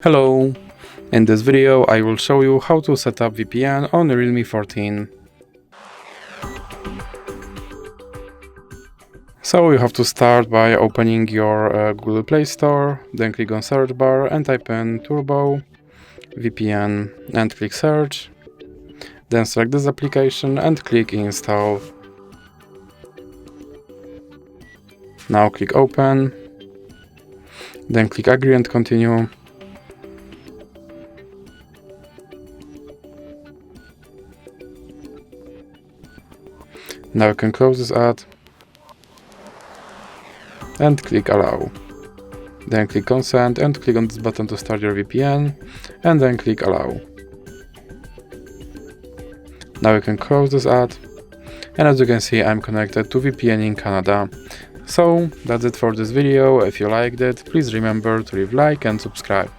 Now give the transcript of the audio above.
Hello! In this video I will show you how to set up VPN on REALME 14. So you have to start by opening your Google Play Store, then click on search bar and type in Turbo VPN and click search. Then select this application and click install. Now click open, then click agree and continue. Now you can close this ad and click allow. Then click consent and click on this button to start your VPN and then click allow. Now you can close this ad, and as you can see I'm connected to VPN in Canada. So that's it for this video. If you liked it, please remember to leave a like and subscribe.